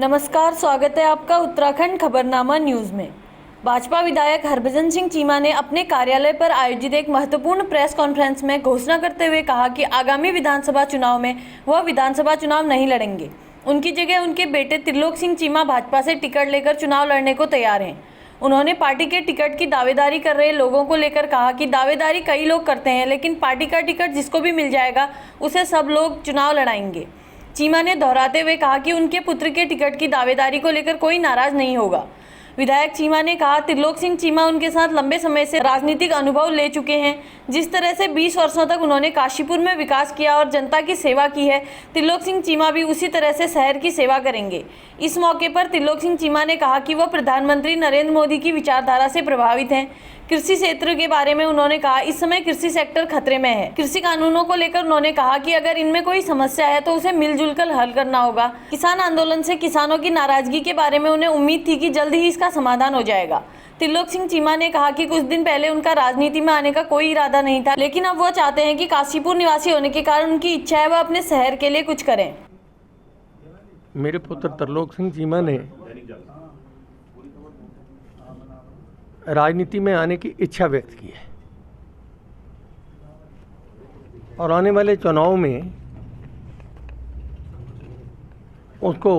नमस्कार, स्वागत है आपका उत्तराखंड खबरनामा न्यूज़ में। भाजपा विधायक हरभजन सिंह चीमा ने अपने कार्यालय पर आयोजित एक महत्वपूर्ण प्रेस कॉन्फ्रेंस में घोषणा करते हुए कहा कि आगामी विधानसभा चुनाव में वह विधानसभा चुनाव नहीं लड़ेंगे। उनकी जगह उनके बेटे त्रिलोक सिंह चीमा भाजपा से टिकट लेकर चुनाव लड़ने को तैयार हैं। उन्होंने पार्टी के टिकट की दावेदारी कर रहे लोगों को लेकर कहा कि दावेदारी कई लोग करते हैं, लेकिन पार्टी का टिकट जिसको भी मिल जाएगा उसे सब लोग चुनाव लड़ाएंगे। चीमा ने दोहराते हुए कहा कि उनके पुत्र के टिकट की दावेदारी को लेकर कोई नाराज नहीं होगा। विधायक चीमा ने कहा, त्रिलोक सिंह चीमा उनके साथ लंबे समय से राजनीतिक अनुभव ले चुके हैं। जिस तरह से 20 वर्षों तक उन्होंने काशीपुर में विकास किया और जनता की सेवा की है, त्रिलोक सिंह चीमा भी उसी तरह से शहर की सेवा करेंगे। इस मौके पर त्रिलोक सिंह चीमा ने कहा कि वह प्रधानमंत्री नरेंद्र मोदी की विचारधारा से प्रभावित हैं। कृषि क्षेत्र के बारे में उन्होंने कहा, इस समय कृषि सेक्टर खतरे में है। कृषि कानूनों को लेकर उन्होंने कहा कि अगर इनमें कोई समस्या है तो उसे मिलजुल कर हल करना होगा। किसान आंदोलन से किसानों की नाराजगी के बारे में उन्हें उम्मीद थी कि जल्द ही इसका समाधान हो जाएगा। त्रिलोक सिंह चीमा ने कहा कि कुछ दिन पहले उनका राजनीति में आने का कोई इरादा नहीं था, लेकिन अब वो चाहते हैं कि काशीपुर निवासी होने के कारण उनकी इच्छा है वह अपने शहर के लिए कुछ करें। मेरे पुत्र त्रिलोक सिंह चीमा ने राजनीति में आने की इच्छा व्यक्त की है और आने वाले चुनाव में उसको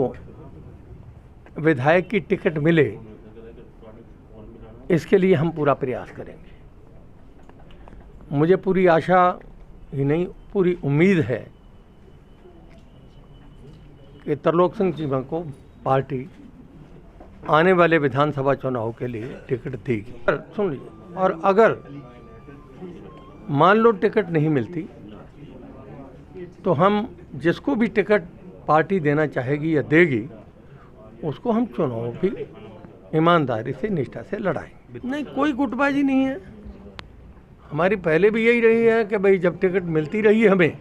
विधायक की टिकट मिले, इसके लिए हम पूरा प्रयास करेंगे। मुझे पूरी आशा ही नहीं, पूरी उम्मीद है कि त्रिलोक सिंह चीमा को पार्टी आने वाले विधानसभा चुनाव के लिए टिकट देगी। सुन लीजिए, और अगर मान लो टिकट नहीं मिलती तो हम जिसको भी टिकट पार्टी देना चाहेगी या देगी उसको हम चुनाव भी ईमानदारी से, निष्ठा से लड़ाएंगे। नहीं, कोई गुटबाजी नहीं है। हमारी पहले भी यही रही है कि भाई जब टिकट मिलती रही हमें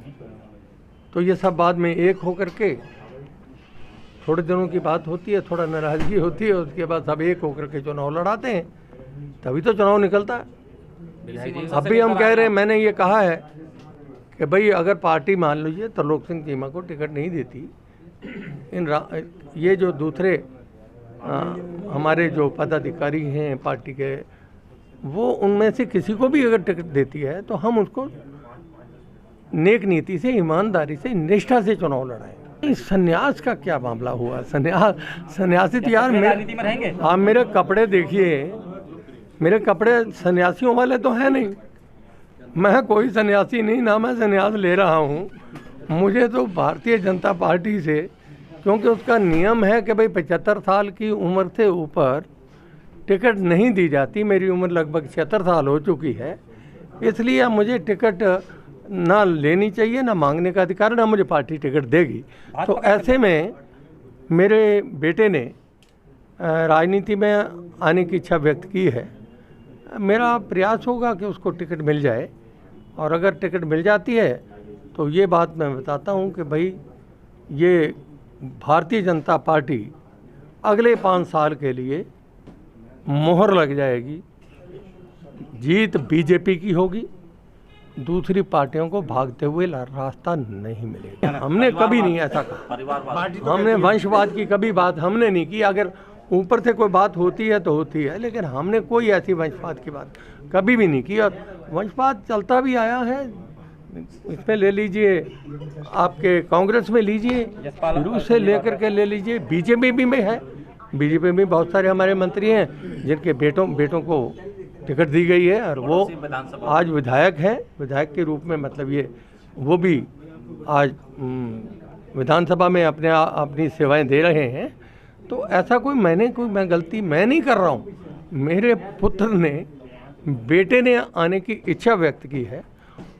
तो ये सब बाद में एक होकर के, थोड़े दिनों की बात होती है, थोड़ा नाराज़गी होती है, उसके बाद सब एक होकर के चुनाव लड़ाते हैं, तभी तो चुनाव निकलता है। अब भी हम कह रहे हैं, मैंने ये कहा है कि भाई अगर पार्टी मान लीजिए त्रिलोक सिंह चीमा को टिकट नहीं देती, ये जो दूसरे हमारे जो पदाधिकारी हैं पार्टी के, वो उनमें से किसी को भी अगर टिकट देती है तो हम उसको नेक नीति से, ईमानदारी से, निष्ठा से चुनाव लड़ाएंगे। संन्यास का क्या मामला हुआ? सन्यासी तो यार आप मेरे कपड़े देखिए, मेरे कपड़े सन्यासियों वाले तो हैं नहीं। मैं कोई सन्यासी नहीं, ना मैं सन्यास ले रहा हूँ। मुझे तो भारतीय जनता पार्टी से, क्योंकि उसका नियम है कि भाई 75 साल की उम्र से ऊपर टिकट नहीं दी जाती। मेरी उम्र लगभग 76 साल हो चुकी है, इसलिए मुझे टिकट ना लेनी चाहिए, ना मांगने का अधिकार, ना मुझे पार्टी टिकट देगी। तो ऐसे में मेरे बेटे ने राजनीति में आने की इच्छा व्यक्त की है। मेरा प्रयास होगा कि उसको टिकट मिल जाए, और अगर टिकट मिल जाती है तो ये बात मैं बताता हूँ कि भाई ये भारतीय जनता पार्टी अगले 5 साल के लिए मोहर लग जाएगी। जीत बीजेपी की होगी, दूसरी पार्टियों को भागते हुए रास्ता नहीं मिलेगा। हमने कभी नहीं ऐसा कहा, हमने वंशवाद की कभी बात हमने नहीं की। अगर ऊपर से कोई बात होती है तो होती है, लेकिन हमने कोई ऐसी वंशवाद की बात कभी भी नहीं की। और वंशवाद चलता भी आया है, इसमें ले लीजिए, आपके कांग्रेस में लीजिए, शुरू से लेकर के ले लीजिए, बीजेपी में है। बीजेपी में बहुत सारे हमारे मंत्री हैं जिनके बेटों को टिकट दी गई है और वो आज विधायक हैं। विधायक के रूप में मतलब ये वो भी आज विधानसभा में अपनी सेवाएं दे रहे हैं। तो ऐसा मैं गलती मैं नहीं कर रहा हूँ। मेरे पुत्र ने, बेटे ने आने की इच्छा व्यक्त की है,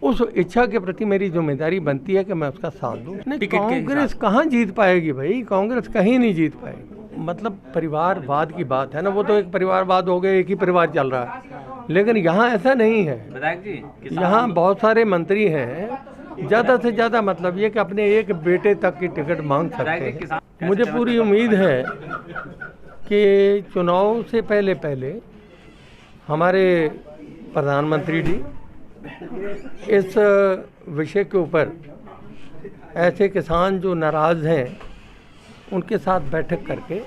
उस इच्छा के प्रति मेरी जिम्मेदारी बनती है कि मैं उसका साथ दूँ। नहीं, कांग्रेस कहाँ जीत पाएगी भाई? कांग्रेस कहीं नहीं जीत पाएगी। मतलब परिवारवाद की बात है ना, वो तो एक परिवारवाद हो गया, एक ही परिवार चल रहा है। लेकिन यहाँ ऐसा नहीं है। यहाँ बहुत सारे मंत्री हैं, ज़्यादा से ज़्यादा मतलब ये कि अपने एक बेटे तक की टिकट मांग सकते हैं। मुझे पूरी उम्मीद है कि चुनाव से पहले हमारे प्रधानमंत्री जी इस विषय के ऊपर ऐसे किसान जो नाराज़ हैं उनके साथ बैठक करके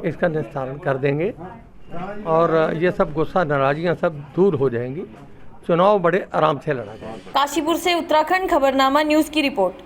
इसका निस्तारण कर देंगे और ये सब गुस्सा नाराज़गियाँ सब दूर हो जाएंगी। चुनाव बड़े आराम से लड़ा जाएगा। काशीपुर से उत्तराखंड खबरनामा न्यूज़ की रिपोर्ट।